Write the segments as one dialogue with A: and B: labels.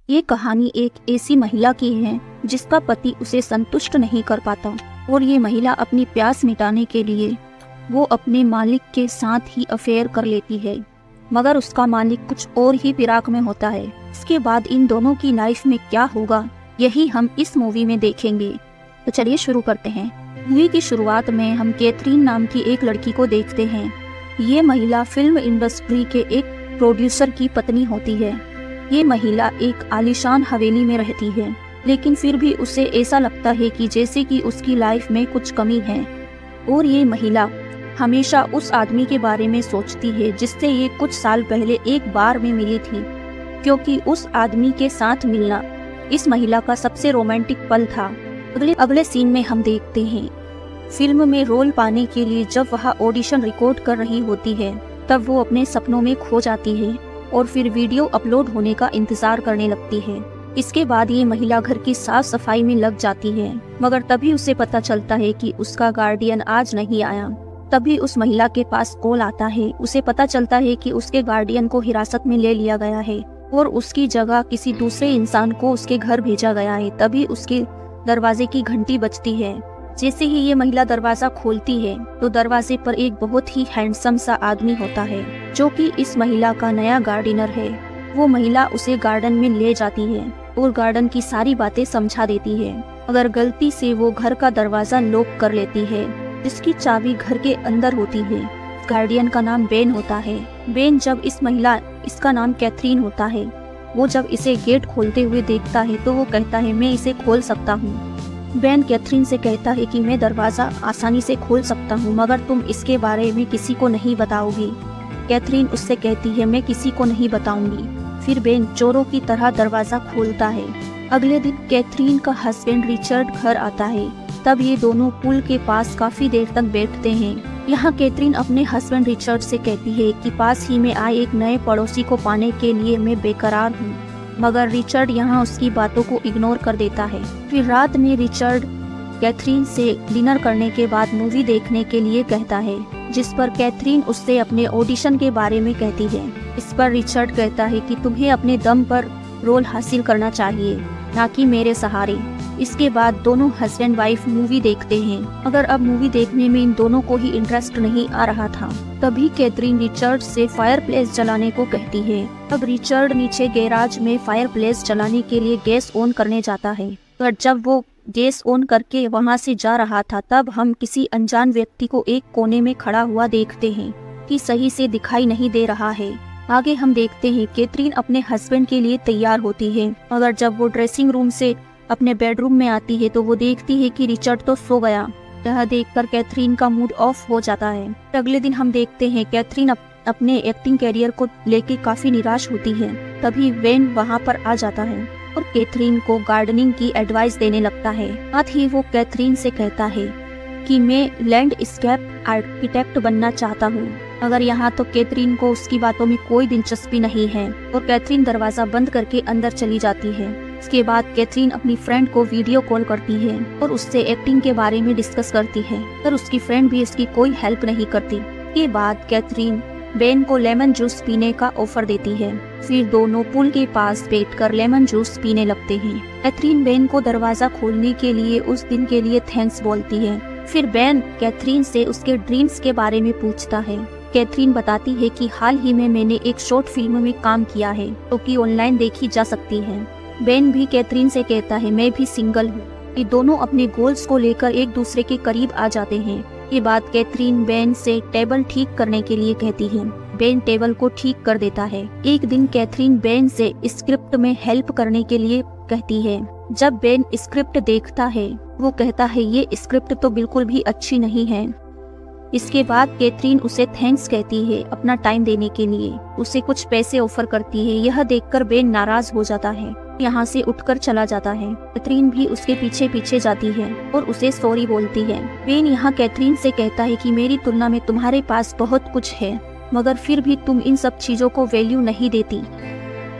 A: ये कहानी एक ऐसी महिला की है जिसका पति उसे संतुष्ट नहीं कर पाता और ये महिला अपनी प्यास मिटाने के लिए वो अपने मालिक के साथ ही अफेयर कर लेती है, मगर उसका मालिक कुछ और ही फिराक में होता है। इसके बाद इन दोनों की लाइफ में क्या होगा यही हम इस मूवी में देखेंगे। तो चलिए शुरू करते हैं। मूवी की शुरुआत में हम कैथरीन नाम की एक लड़की को देखते हैं। ये महिला फिल्म इंडस्ट्री के एक प्रोड्यूसर की पत्नी होती है। ये महिला एक आलीशान हवेली में रहती है, लेकिन फिर भी उसे ऐसा लगता है कि जैसे कि उसकी लाइफ में कुछ कमी है। और ये महिला हमेशा उस आदमी के बारे में सोचती है जिससे ये कुछ साल पहले एक बार में मिली थी, क्योंकि उस आदमी के साथ मिलना इस महिला का सबसे रोमांटिक पल था। अगले सीन में हम देखते हैं फिल्म में रोल पाने के लिए जब वह ऑडिशन रिकॉर्ड कर रही होती है तब वो अपने सपनों में खो जाती है और फिर वीडियो अपलोड होने का इंतजार करने लगती है। इसके बाद ये महिला घर की साफ सफाई में लग जाती है, मगर तभी उसे पता चलता है कि उसका गार्डियन आज नहीं आया। तभी उस महिला के पास कॉल आता है। उसे पता चलता है कि उसके गार्डियन को हिरासत में ले लिया गया है और उसकी जगह किसी दूसरे इंसान को उसके घर भेजा गया है। तभी उसके दरवाजे की घंटी बजती है। जैसे ही ये महिला दरवाजा खोलती है तो दरवाजे पर एक बहुत ही हैंडसम सा आदमी होता है जो कि इस महिला का नया गार्डनर है। वो महिला उसे गार्डन में ले जाती है और गार्डन की सारी बातें समझा देती है, मगर गलती से वो घर का दरवाजा लॉक कर लेती है जिसकी चाबी घर के अंदर होती है। गार्डियन का नाम बेन होता है। बेन जब इसका नाम कैथरीन होता है, वो जब इसे गेट खोलते हुए देखता है तो वो कहता है मैं इसे खोल सकता हूँ। बेन कैथरीन से कहता है कि मैं दरवाजा आसानी से खोल सकता हूँ, मगर तुम इसके बारे में किसी को नहीं बताओगी। कैथरीन उससे कहती है मैं किसी को नहीं बताऊंगी। फिर बेन चोरों की तरह दरवाजा खोलता है। अगले दिन कैथरीन का हस्बैंड रिचर्ड घर आता है। तब ये दोनों पुल के पास काफी देर तक बैठते हैं। यहाँ कैथरीन अपने हस्बैंड रिचर्ड से कहती है कि पास ही में आए एक नए पड़ोसी को पाने के लिए मैं बेकरार हूँ, मगर रिचर्ड यहाँ उसकी बातों को इग्नोर कर देता है। फिर रात में रिचर्ड कैथरीन से डिनर करने के बाद मूवी देखने के लिए कहता है, जिस पर कैथरीन उससे अपने ऑडिशन के बारे में कहती है। इस पर रिचर्ड कहता है कि तुम्हें अपने दम पर रोल हासिल करना चाहिए, ना कि मेरे सहारे। इसके बाद दोनों हस्बैंड वाइफ मूवी देखते हैं, मगर अब मूवी देखने में इन दोनों को ही इंटरेस्ट नहीं आ रहा था। तभी कैथरीन रिचर्ड से फायरप्लेस जलाने को कहती है। अब रिचर्ड नीचे गैराज में फायरप्लेस जलाने के लिए गैस ऑन करने जाता है, पर जब वो गैस ऑन करके वहां से जा रहा था तब हम किसी अनजान व्यक्ति को एक कोने में खड़ा हुआ देखते हैं कि सही से दिखाई नहीं दे रहा है। आगे हम देखते हैं कैथरीन अपने हस्बैंड के लिए तैयार होती है, मगर जब वो ड्रेसिंग रूम से अपने बेडरूम में आती है तो वो देखती है कि रिचर्ड तो सो गया। यह देखकर कैथरीन का मूड ऑफ हो जाता है। अगले दिन हम देखते हैं कैथरीन अपने एक्टिंग कैरियर को लेकर काफी निराश होती है। तभी वेन वहां पर आ जाता है और कैथरीन को गार्डनिंग की एडवाइस देने लगता है। साथ ही वो कैथरीन से कहता है कि मैं लैंडस्केप आर्किटेक्ट बनना चाहता हूँ, मगर यहाँ तो कैथरीन को उसकी बातों में कोई दिलचस्पी नहीं है और कैथरीन दरवाजा बंद करके अंदर चली जाती है। इसके बाद कैथरीन अपनी फ्रेंड को वीडियो कॉल करती है और उससे एक्टिंग के बारे में डिस्कस करती है, पर उसकी फ्रेंड भी इसकी कोई हेल्प नहीं करती। इसके बाद कैथरीन बेन को लेमन जूस पीने का ऑफर देती है। फिर दोनों पुल के पास बैठकर लेमन जूस पीने लगते हैं। कैथरीन बेन को दरवाजा खोलने के लिए उस दिन के लिए थैंक्स बोलती है। फिर बेन कैथरीन से उसके ड्रीम्स के बारे में पूछता है। कैथरीन बताती है कि हाल ही में मैंने एक शॉर्ट फिल्म में काम किया है जो कि ऑनलाइन देखी जा सकती है। बेन भी कैथरीन से कहता है मैं भी सिंगल हूँ। ये दोनों अपने गोल्स को लेकर एक दूसरे के करीब आ जाते हैं। ये बात कैथरीन बेन से टेबल ठीक करने के लिए कहती है। बेन टेबल को ठीक कर देता है। एक दिन कैथरीन बेन से स्क्रिप्ट में हेल्प करने के लिए कहती है। जब बेन स्क्रिप्ट देखता है वो कहता है ये स्क्रिप्ट तो बिल्कुल भी अच्छी नहीं है। इसके बाद कैथरीन उसे थैंक्स कहती है अपना टाइम देने के लिए। उसे कुछ पैसे ऑफर करती है। यह देखकर बेन नाराज हो जाता है, यहाँ से उठकर चला जाता है। कैथरीन भी उसके पीछे पीछे जाती है और उसे सॉरी बोलती है। बेन यहाँ कैथरीन से कहता है कि मेरी तुलना में तुम्हारे पास बहुत कुछ है, मगर फिर भी तुम इन सब चीजों को वैल्यू नहीं देती।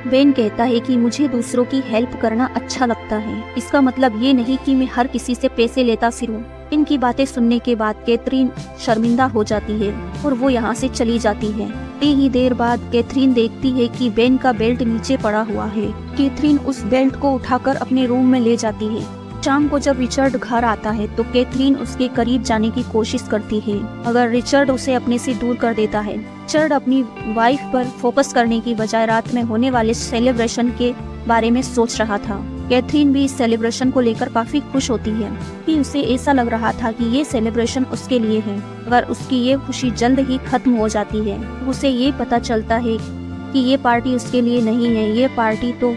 A: बेन कहता है कि मुझे दूसरों की हेल्प करना अच्छा लगता है, इसका मतलब ये नहीं कि मैं हर किसी से पैसे लेता फिरूं। इनकी बातें सुनने के बाद कैथरीन शर्मिंदा हो जाती है और वो यहाँ से चली जाती है। ही देर बाद कैथरीन देखती है कि बेन का बेल्ट नीचे पड़ा हुआ है। कैथरीन उस बेल्ट को उठाकर अपने रूम में ले जाती है। शाम को जब रिचर्ड घर आता है तो कैथरीन उसके करीब जाने की कोशिश करती है, मगर रिचर्ड उसे अपने से दूर कर देता है। रिचर्ड अपनी वाइफ पर फोकस करने की बजाय रात में होने वाले सेलिब्रेशन के बारे में सोच रहा था। कैथरीन भी इस सेलिब्रेशन को लेकर काफी खुश होती है कि उसे ऐसा लग रहा था कि ये सेलिब्रेशन उसके लिए है, मगर उसकी ये खुशी जल्द ही खत्म हो जाती है। उसे ये पता चलता है कि ये पार्टी उसके लिए नहीं है, ये पार्टी तो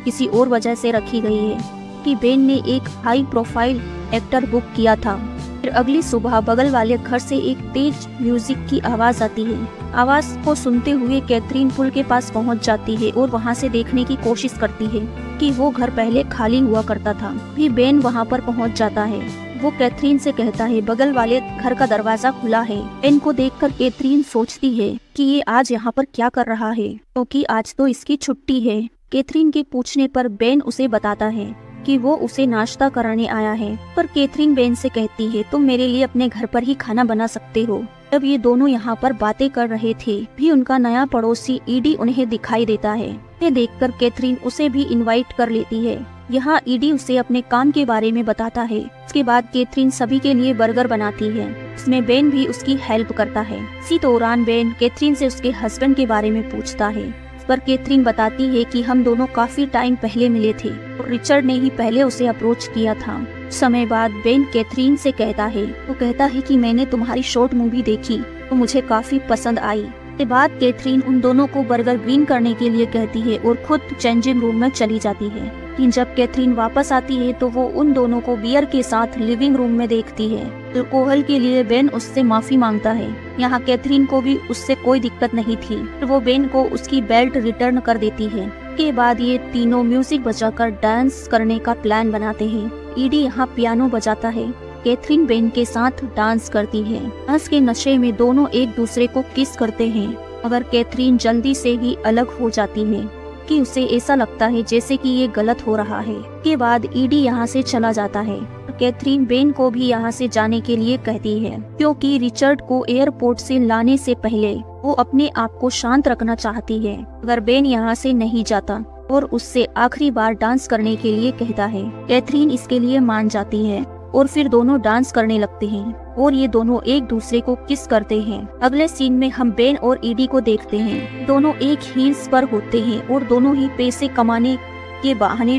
A: किसी और वजह से रखी गई है कि बेन ने एक हाई प्रोफाइल एक्टर बुक किया था। फिर अगली सुबह बगल वाले घर से एक तेज म्यूजिक की आवाज आती है। आवाज को सुनते हुए कैथरीन पुल के पास पहुंच जाती है और वहां से देखने की कोशिश करती है कि वो घर पहले खाली हुआ करता था। भी बेन वहां पर पहुंच जाता है। वो कैथरीन से कहता है बगल वाले घर का दरवाजा खुला है। बेन को देखकर कैथरीन सोचती है कि ये आज यहाँ पर क्या कर रहा है, क्योंकि आज तो इसकी छुट्टी है। कैथरीन के पूछने पर बेन उसे बताता है कि वो उसे नाश्ता कराने आया है, पर कैथरीन बेन से कहती है तुम मेरे लिए अपने घर पर ही खाना बना सकते हो। जब ये दोनों यहाँ पर बातें कर रहे थे भी उनका नया पड़ोसी ईडी उन्हें दिखाई देता है। ये देखकर कैथरीन उसे भी इनवाइट कर लेती है। यहाँ ईडी उसे अपने काम के बारे में बताता है। इसके बाद कैथरीन सभी के लिए बर्गर बनाती है। इसमें बेन भी उसकी हेल्प करता है। इसी दौरान बेन कैथरीन से उसके हस्बैंड के बारे में पूछता है, पर कैथरीन बताती है कि हम दोनों काफी टाइम पहले मिले थे और रिचर्ड ने ही पहले उसे अप्रोच किया था। समय बाद बेन कैथरीन से कहता है, वो कहता है कि मैंने तुम्हारी शॉर्ट मूवी देखी तो मुझे काफी पसंद आई। के बाद कैथरीन उन दोनों को बर्गर ग्रीन करने के लिए कहती है और खुद चेंजिंग रूम में चली जाती है। लेकिन जब कैथरीन वापस आती है तो वो उन दोनों को बियर के साथ लिविंग रूम में देखती है। अल्कोहल के लिए बेन उससे माफी मांगता है। यहाँ कैथरीन को भी उससे कोई दिक्कत नहीं थी, वो बेन को उसकी बेल्ट रिटर्न कर देती है। के बाद ये तीनों म्यूजिक बजाकर डांस करने का प्लान बनाते हैं। ईडी यहाँ पियानो बजाता है। कैथरीन बेन के साथ डांस करती है। डांस के नशे में दोनों एक दूसरे को किस करते हैं, मगर कैथरीन जल्दी से ही अलग हो जाती है कि उसे ऐसा लगता है जैसे कि ये गलत हो रहा है। के बाद ईडी यहाँ से चला जाता है। कैथरीन बेन को भी यहाँ से जाने के लिए कहती है, क्योंकि रिचर्ड को एयरपोर्ट से लाने से पहले वो अपने आप को शांत रखना चाहती है। अगर बेन यहाँ से नहीं जाता और उससे आखिरी बार डांस करने के लिए कहता है, कैथरीन इसके लिए मान जाती है और फिर दोनों डांस करने लगते हैं और ये दोनों एक दूसरे को किस करते हैं। अगले सीन में हम बेन और ईडी को देखते हैं। दोनों एक हील्स पर होते हैं और दोनों ही पैसे कमाने के बहाने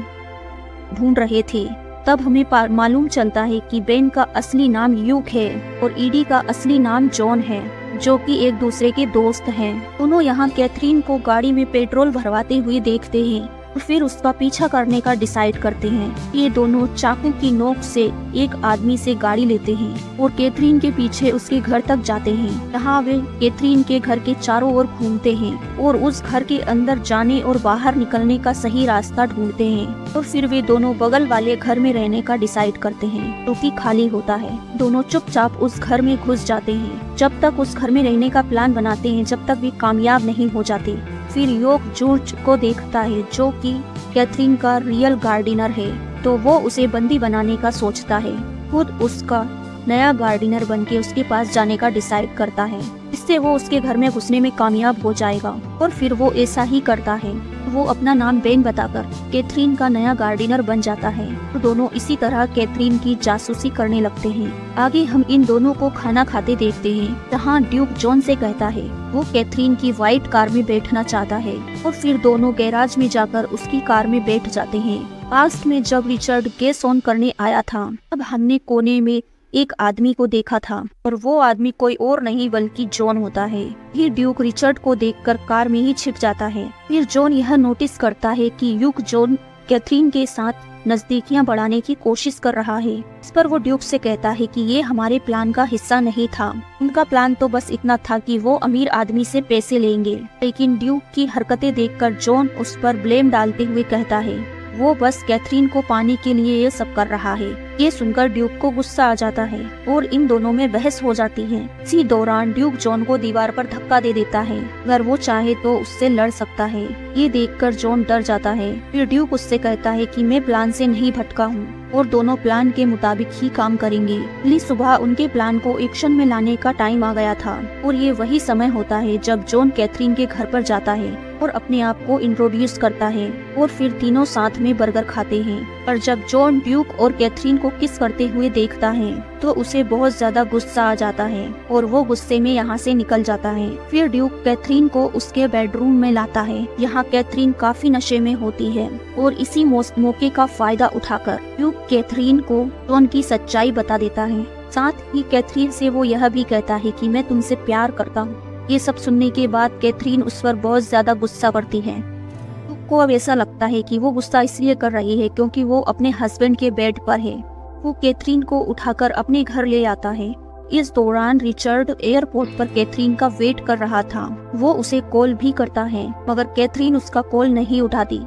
A: ढूंढ रहे थे। तब हमें मालूम चलता है कि बेन का असली नाम यूक है और ईडी का असली नाम जॉन है, जो कि एक दूसरे के दोस्त हैं। दोनों यहाँ कैथरीन को गाड़ी में पेट्रोल भरवाते हुए देखते हैं और फिर उसका पीछा करने का डिसाइड करते हैं। ये दोनों चाकू की नोक से एक आदमी से गाड़ी लेते हैं और कैथरीन के पीछे उसके घर तक जाते हैं। यहाँ वे कैथरीन के घर के चारों ओर घूमते हैं और उस घर के अंदर जाने और बाहर निकलने का सही रास्ता ढूंढते हैं। और फिर वे दोनों बगल वाले घर में रहने का डिसाइड करते हैं, जो कि खाली होता है। दोनों चुपचाप उस घर में घुस जाते हैं। जब तक उस घर में रहने का प्लान बनाते हैं जब तक वे कामयाब नहीं हो जाते। फिर योग जॉर्ज को देखता है, जो कि कैथरीन का रियल गार्डिनर है, तो वो उसे बंदी बनाने का सोचता है। खुद उसका नया गार्डिनर बनके उसके पास जाने का डिसाइड करता है। इससे वो उसके घर में घुसने में कामयाब हो जाएगा और फिर वो ऐसा ही करता है। वो अपना नाम बेन बताकर कैथरीन का नया गार्डिनर बन जाता है। तो दोनों इसी तरह कैथरीन की जासूसी करने लगते हैं। आगे हम इन दोनों को खाना खाते देखते हैं, जहाँ ड्यूक जॉन से कहता है वो कैथरीन की व्हाइट कार में बैठना चाहता है और फिर दोनों गैराज में जाकर उसकी कार में बैठ जाते हैं। पास्ट में जब रिचर्ड गैस ऑन करने आया था, तब हमने कोने में एक आदमी को देखा था और वो आदमी कोई और नहीं बल्कि जॉन होता है। फिर ड्यूक रिचर्ड को देखकर कार में ही छिप जाता है। फिर जॉन यह नोटिस करता है कि ड्यूक जॉन कैथरीन के साथ नजदीकियां बढ़ाने की कोशिश कर रहा है। इस पर वो ड्यूक से कहता है कि ये हमारे प्लान का हिस्सा नहीं था। उनका प्लान तो बस इतना था कि वो अमीर आदमी से पैसे लेंगे। लेकिन ड्यूक की हरकतें देखकर जॉन उस पर ब्लेम डालते हुए कहता है वो बस कैथरीन को पाने के लिए ये सब कर रहा है। ये सुनकर ड्यूक को गुस्सा आ जाता है और इन दोनों में बहस हो जाती है। इसी दौरान ड्यूक जॉन को दीवार पर धक्का दे देता है। अगर वो चाहे तो उससे लड़ सकता है। ये देखकर जॉन डर जाता है। फिर ड्यूक उससे कहता है कि मैं प्लान से नहीं भटका हूँ और दोनों प्लान के मुताबिक ही काम करेंगे। अगली सुबह उनके प्लान को एक्शन में लाने का टाइम आ गया था और ये वही समय होता है जब जॉन कैथरीन के घर पर जाता है और अपने आप को इंट्रोड्यूस करता है और फिर तीनों साथ में बर्गर खाते हैं। पर जब जॉन ड्यूक और कैथरीन को किस करते हुए देखता है तो उसे बहुत ज्यादा गुस्सा आ जाता है और वो गुस्से में यहाँ से निकल जाता है। फिर ड्यूक कैथरीन को उसके बेडरूम में लाता है। यहाँ कैथरीन काफी नशे में होती है और इसी मौके का फायदा उठाकर ड्यूक कैथरीन को जॉन की सच्चाई बता देता है। साथ ही कैथरीन से वो यह भी कहता है कि मैं तुमसे प्यार करता हूँ। ये सब सुनने के बाद कैथरीन उस पर बहुत ज्यादा गुस्सा करती है। ड्यूक को अब ऐसा लगता है कि वो गुस्सा इसलिए कर रही है क्योंकि वो अपने हस्बैंड के बेड पर है। वो कैथरीन को उठाकर अपने घर ले आता है। इस दौरान रिचर्ड एयरपोर्ट पर कैथरीन का वेट कर रहा था। वो उसे कॉल भी करता है मगर कैथरीन उसका कॉल नहीं उठाती।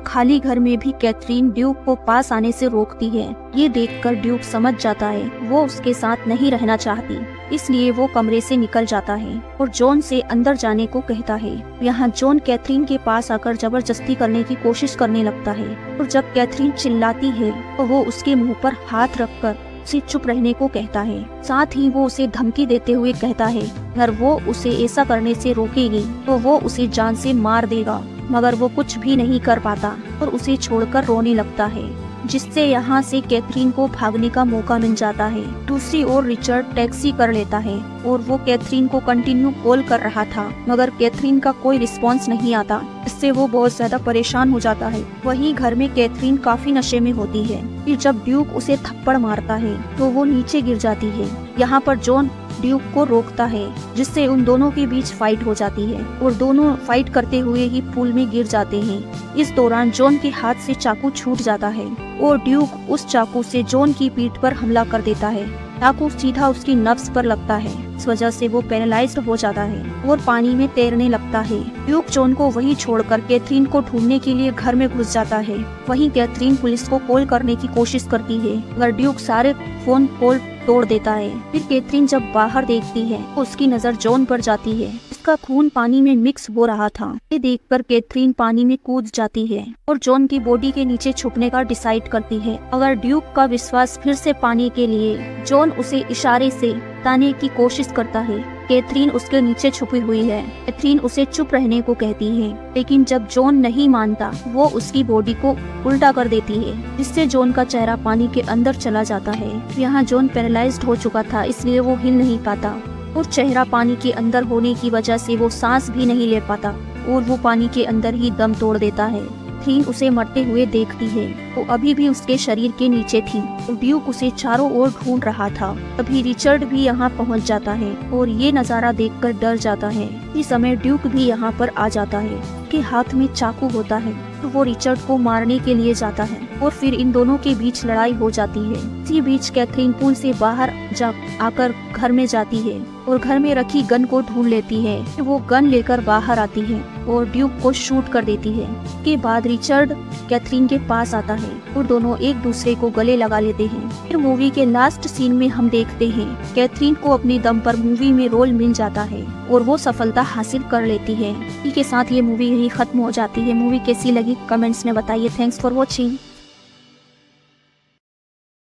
A: खाली घर में भी कैथरीन ड्यूक को पास आने से रोकती है। ये देखकर ड्यूक समझ जाता है वो उसके साथ नहीं रहना चाहती, इसलिए वो कमरे से निकल जाता है और जॉन से अंदर जाने को कहता है। यहाँ जॉन कैथरीन के पास आकर जबरदस्ती करने की कोशिश करने लगता है और जब कैथरीन चिल्लाती है तो वो उसके मुंह पर हाथ रखकर उसे चुप रहने को कहता है। साथ ही वो उसे धमकी देते हुए कहता है अगर वो उसे ऐसा करने से रोकेगी तो वो उसे जान से मार देगा। मगर वो कुछ भी नहीं कर पाता और उसे छोड़कर रोने लगता है, जिससे यहाँ से कैथरीन को भागने का मौका मिल जाता है। दूसरी ओर रिचर्ड टैक्सी कर लेता है और वो कैथरीन को कंटिन्यू कॉल कर रहा था मगर कैथरीन का कोई रिस्पांस नहीं आता। इससे वो बहुत ज्यादा परेशान हो जाता है। वहीं घर में कैथरीन काफी नशे में होती है। फिर जब ड्यूक उसे थप्पड़ मारता है तो वो नीचे गिर जाती है। यहाँ पर जॉन ड्यूक को रोकता है जिससे उन दोनों के बीच फाइट हो जाती है और दोनों फाइट करते हुए ही पूल में गिर जाते हैं। इस दौरान जॉन के हाथ से चाकू छूट जाता है और ड्यूक उस चाकू से जॉन की पीठ पर हमला कर देता है। चाकू सीधा उसकी नब्ज पर लगता है। इस वजह से वो पैरालाइज्ड हो जाता है और पानी में तैरने लगता है। ड्यूक जॉन को वहीं छोड़कर कैथरीन को ढूंढने के लिए घर में घुस जाता है। वहीं कैथरीन पुलिस को कॉल करने की कोशिश करती है मगर ड्यूक सारे फोन कॉल तोड़ देता है। फिर कैथरीन जब बाहर देखती है तो उसकी नजर जॉन पर जाती है। उसका खून पानी में मिक्स हो रहा था। ये देखकर कैथरीन पानी में कूद जाती है और जॉन की बॉडी के नीचे छुपने का डिसाइड करती है। अगर ड्यूक का विश्वास फिर से पाने के लिए जॉन उसे इशारे से बताने की कोशिश करता है। कैथरीन उसके नीचे छुपी हुई है। कैथरीन उसे चुप रहने को कहती है लेकिन जब जॉन नहीं मानता वो उसकी बॉडी को उल्टा कर देती है, जिससे जॉन का चेहरा पानी के अंदर चला जाता है। यहाँ जॉन पैरालाइज्ड हो चुका था, इसलिए वो हिल नहीं पाता और चेहरा पानी के अंदर होने की वजह से वो सांस भी नहीं ले पाता और वो पानी के अंदर ही दम तोड़ देता है। कैथरीन उसे मरते हुए देखती है। वो अभी भी उसके शरीर के नीचे थी। ड्यूक उसे चारों ओर ढूंढ रहा था। तभी रिचर्ड भी यहाँ पहुँच जाता है और ये नजारा देखकर डर जाता है। इस समय ड्यूक भी यहाँ पर आ जाता है। उसके हाथ में चाकू होता है तो वो रिचर्ड को मारने के लिए जाता है और फिर इन दोनों के बीच लड़ाई हो जाती है। इसी बीच कैथरीन पूल से बाहर आकर घर में जाती है और घर में रखी गन को ढूंढ लेती है। फिर वो गन लेकर बाहर आती है और ड्यूक को शूट कर देती है। उसके बाद रिचर्ड कैथरीन के पास आता है और दोनों एक दूसरे को गले लगा लेते हैं। फिर मूवी के लास्ट सीन में हम देखते हैं कैथरीन को अपने दम पर मूवी में रोल मिल जाता है और वो सफलता हासिल कर लेती है। इसी के साथ ये मूवी यही खत्म हो जाती है। मूवी कैसी लगी कमेंट्स में बताइए। Thanks for watching.